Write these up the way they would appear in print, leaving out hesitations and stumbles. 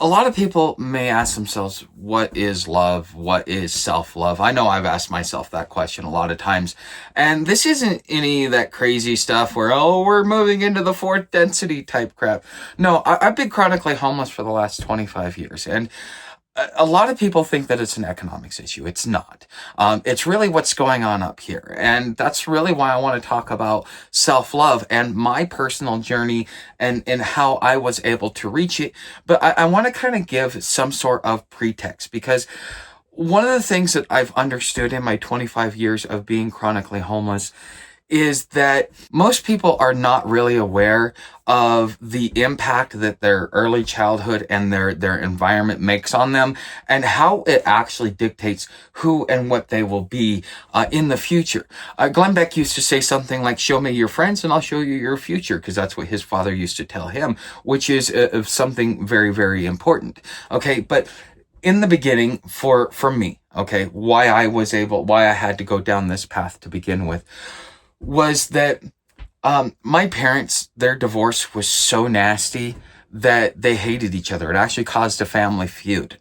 A lot of people may ask themselves, what is love? What is self-love? I know I've asked myself that question a lot of times. And this isn't any of that crazy stuff where, oh, we're moving into the fourth density type crap. No, I've been chronically homeless for the last 25 years. And a lot of people think that it's an economics issue. It's not. It's really what's going on up here. And that's really why I want to talk about self-love and my personal journey and how I was able to reach it. But I want to kind of give some sort of pretext because one of the things that I've understood in my 25 years of being chronically homeless is that most people are not really aware of the impact that their early childhood and their environment makes on them and how it actually dictates who and what they will be in the future. Glenn Beck used to say something like, show me your friends and I'll show you your future, because that's what his father used to tell him, which is something very, very important. Okay, but in the beginning, for me, okay, why I had to go down this path to begin with was that my parents, their divorce was so nasty that they hated each other. It actually caused a family feud.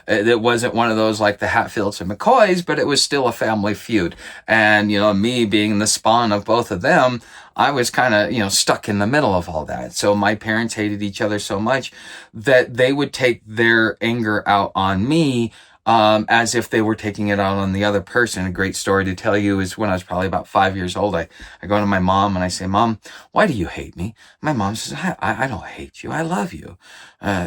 It wasn't one of those like the Hatfields and McCoys, but it was still a family feud. And, me being the spawn of both of them, I was kind of, stuck in the middle of all that. So my parents hated each other so much that they would take their anger out on me as if they were taking it out on the other person. A great story to tell you is when I was probably about 5 years old, I go to my mom and I say, Mom, why do you hate me? My mom says, I don't hate you. I love you.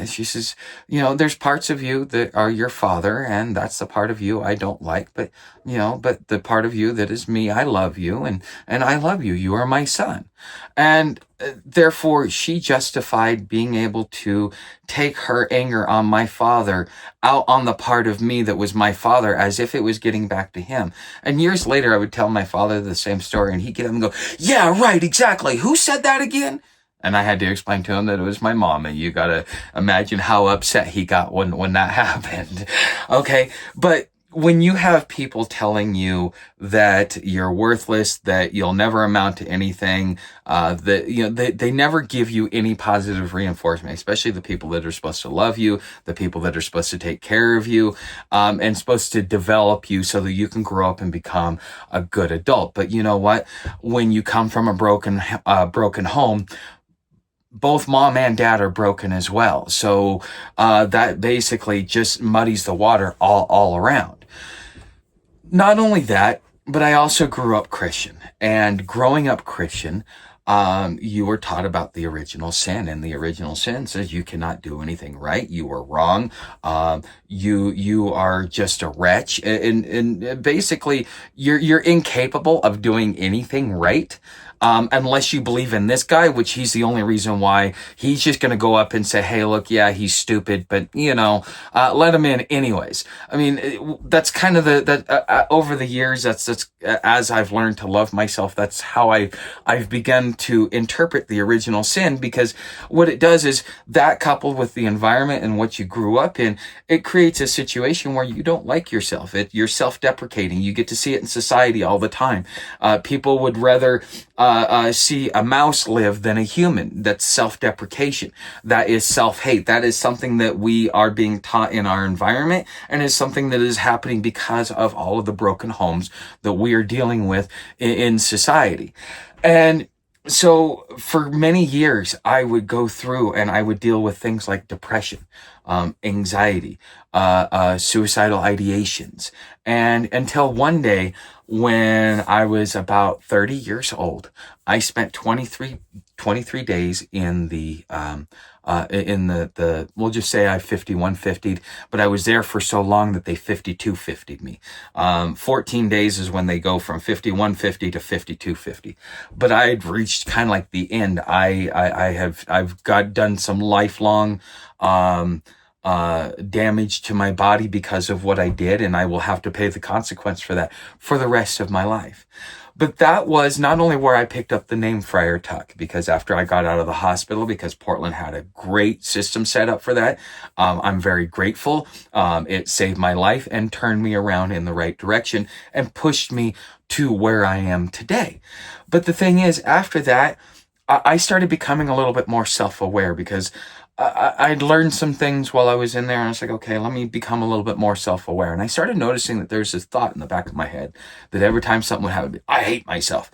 She says, there's parts of you that are your father, and that's the part of you I don't like, but the part of you that is me, I love you, and I love you. You are my son. And therefore, she justified being able to take her anger on my father out on the part of me that was my father, as if it was getting back to him. And years later, I would tell my father the same story, and he'd get up and go, yeah, right, exactly. Who said that again? And I had to explain to him that it was my mom, and you gotta imagine how upset he got when that happened. Okay, but when you have people telling you that you're worthless, that you'll never amount to anything, they never give you any positive reinforcement, especially the people that are supposed to love you, the people that are supposed to take care of you, and supposed to develop you so that you can grow up and become a good adult. But you know what? When you come from a broken home, both mom and dad are broken as well. So that basically just muddies the water all around. Not only that, but I also grew up Christian. And growing up Christian, you were taught about the original sin. And the original sin says you cannot do anything right. You are wrong. You are just a wretch. And basically, you're incapable of doing anything right. Unless you believe in this guy, which he's the only reason why. He's just going to go up and say, hey, look, yeah, he's stupid, but let him in anyways. I mean, that's kind of over the years, that's as I've learned to love myself, that's how I've begun to interpret the original sin, because what it does is that, coupled with the environment and what you grew up in, it creates a situation where you don't like yourself. You're self-deprecating. You get to see it in society all the time. People would rather see a mouse live than a human. That's self-deprecation. That is self-hate. That is something that we are being taught in our environment, and is something that is happening because of all of the broken homes that we are dealing with in society. And so for many years, I would go through and I would deal with things like depression, anxiety, suicidal ideations. And until one day, when I was about 30 years old, I spent 23 days in the we'll just say I 5150'd, but I was there for so long that they 5250'd me. 14 days is when they go from 5150 to 5250. But I'd reached kind of like the end. I've done some lifelong, damage to my body because of what I did, and I will have to pay the consequence for that for the rest of my life. But that was not only where I picked up the name Friar Tuck, because after I got out of the hospital, because Portland had a great system set up for that, I'm very grateful. It saved my life and turned me around in the right direction and pushed me to where I am today. But the thing is, after that, I started becoming a little bit more self-aware, because I'd learned some things while I was in there, and I was like, okay, let me become a little bit more self-aware. And I started noticing that there's this thought in the back of my head that every time something would happen, I hate myself.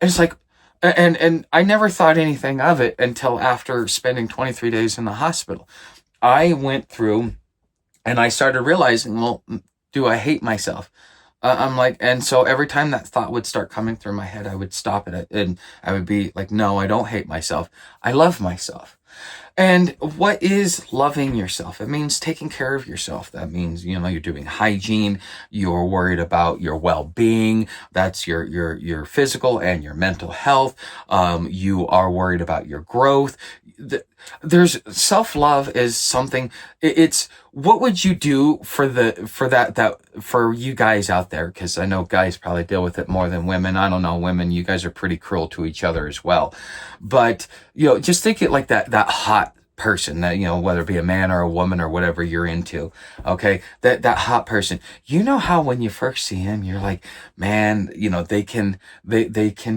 And it's like, and I never thought anything of it until after spending 23 days in the hospital. I went through and I started realizing, well, do I hate myself? I'm like, and so every time that thought would start coming through my head, I would stop it and I would be like, no, I don't hate myself. I love myself. And what is loving yourself? It means taking care of yourself. That means, you're doing hygiene. You're worried about your well-being. That's your physical and your mental health. You are worried about your growth. There's self-love is something. It's what would you do for you guys out there? Because I know guys probably deal with it more than women. I don't know, women, you guys are pretty cruel to each other as well. But just think it like that hot person that, whether it be a man or a woman or whatever you're into. Okay. That hot person, how when you first see him, you're like, man, they can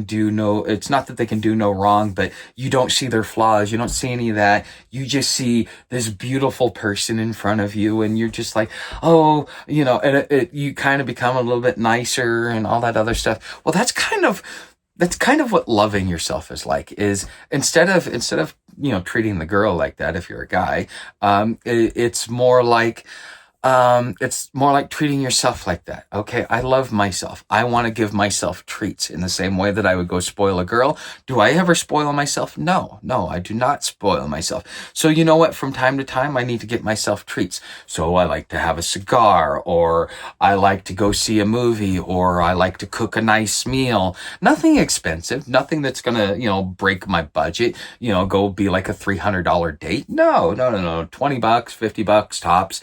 do no, it's not that they can do no wrong, but you don't see their flaws. You don't see any of that. You just see this beautiful person in front of you and you're just like, oh, and you kind of become a little bit nicer and all that other stuff. Well, that's kind of what loving yourself is like, is instead of treating the girl like that, if you're a guy, it's more like treating yourself like that. Okay. I love myself. I want to give myself treats in the same way that I would go spoil a girl. Do I ever spoil myself? No, I do not spoil myself. So you know what? From time to time, I need to get myself treats. So I like to have a cigar, or I like to go see a movie, or I like to cook a nice meal. Nothing expensive, nothing that's going to, break my budget, go be like a $300 date. No. $20, $50 tops.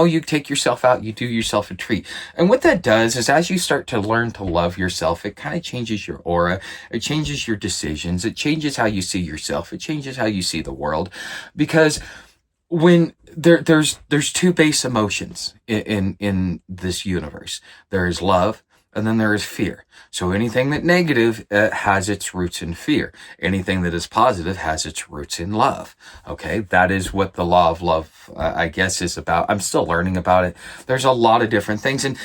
You take yourself out, you do yourself a treat. And what that does is as you start to learn to love yourself, it kind of changes your aura. It changes your decisions. It changes how you see yourself. It changes how you see the world. Because when there's two base emotions in this universe. There is love, and then there is fear. So anything that negative has its roots in fear. Anything that is positive has its roots in love. Okay, that is what the law of love, I guess, is about. I'm still learning about it. There's a lot of different things, and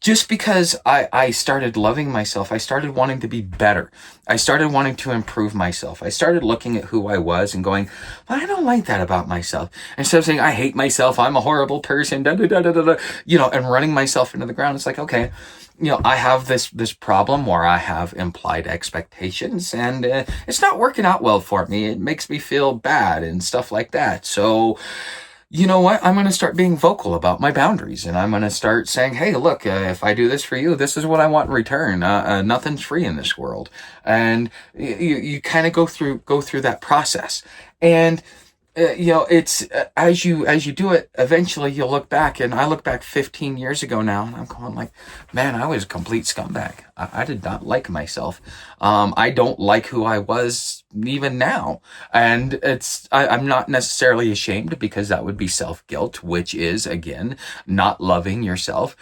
just because I started loving myself, I started wanting to be better. I started wanting to improve myself. I started looking at who I was and going, well, I don't like that about myself. Instead of saying, I hate myself, I'm a horrible person, da da da da da, and running myself into the ground. It's like, okay, I have this problem where I have implied expectations, and it's not working out well for me. It makes me feel bad and stuff like that. So, you know what? I'm going to start being vocal about my boundaries, and I'm going to start saying, hey, look, if I do this for you, this is what I want in return. Nothing's free in this world. And you kind of go through that process. And it's as you do it, eventually you'll look back, and I look back 15 years ago now, and I'm going like, man, I was a complete scumbag. I did not like myself. I don't like who I was even now, and I'm not necessarily ashamed, because that would be self-guilt, which is again not loving yourself.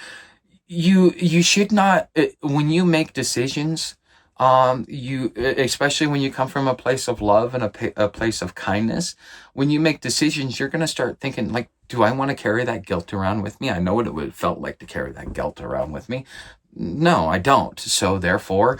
You should not, when you make decisions, especially when you come from a place of love and a place of kindness, when you make decisions, you're going to start thinking like, do I want to carry that guilt around with me? I know what it would felt like to carry that guilt around with me. No, I don't. So therefore,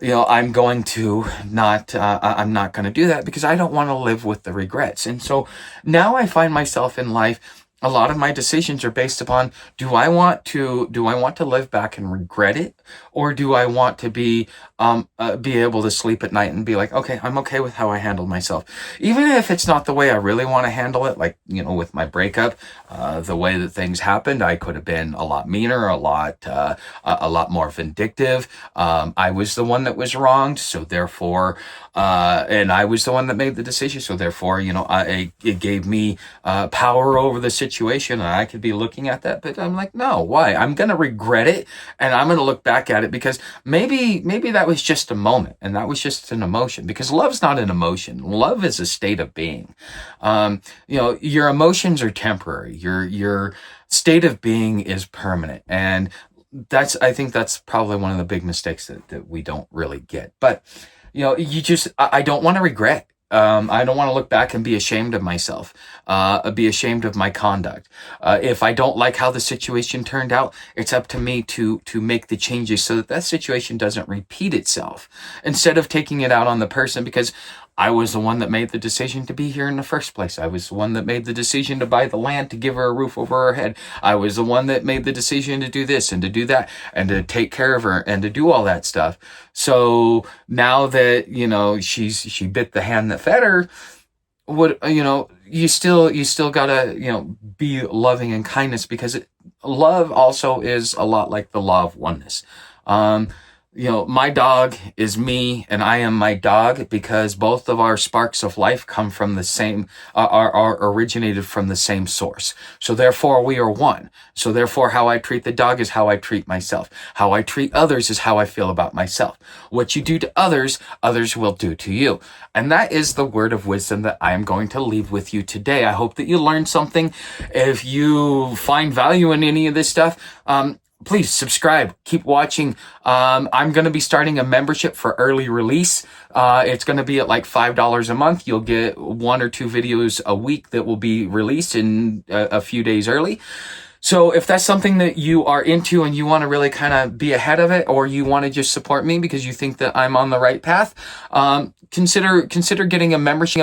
I'm going to not, I'm not going to do that, because I don't want to live with the regrets. And so now I find myself in life, a lot of my decisions are based upon, do I want to live back and regret it? Or do I want to be able to sleep at night and be like, okay, I'm okay with how I handled myself. Even if it's not the way I really want to handle it, like, with my breakup, the way that things happened, I could have been a lot meaner, a lot more vindictive. I was the one that was wronged. So therefore, and I was the one that made the decision. So therefore, it gave me power over the situation, and I could be looking at that, but I'm like, no, why? I'm going to regret it, and I'm going to look back at it, because maybe that was just a moment, and that was just an emotion, because love's not an emotion. Love is a state of being. Your emotions are temporary. Your state of being is permanent. And I think that's probably one of the big mistakes that we don't really get. But, I don't want to regret. I don't want to look back and be ashamed of myself, be ashamed of my conduct. If I don't like how the situation turned out, it's up to me to make the changes so that that situation doesn't repeat itself. Instead of taking it out on the person, because I was the one that made the decision to be here in the first place. I was the one that made the decision to buy the land to give her a roof over her head. I was the one that made the decision to do this and to do that and to take care of her and to do all that stuff. So now that, she bit the hand that fed her, what, you still gotta, be loving and kindness, because love also is a lot like the law of oneness. Um, my dog is me and I am my dog, because both of our sparks of life come from the same, are originated from the same source. So therefore we are one. So therefore how I treat the dog is how I treat myself. How I treat others is how I feel about myself. What you do to others, others will do to you. And that is the word of wisdom that I am going to leave with you today. I hope that you learned something. If you find value in any of this stuff, please subscribe, keep watching. I'm going to be starting a membership for early release. It's going to be at like $5 a month. You'll get 1 or 2 videos a week that will be released in a few days early. So if that's something that you are into and you want to really kind of be ahead of it, or you want to just support me because you think that I'm on the right path, consider getting a membership.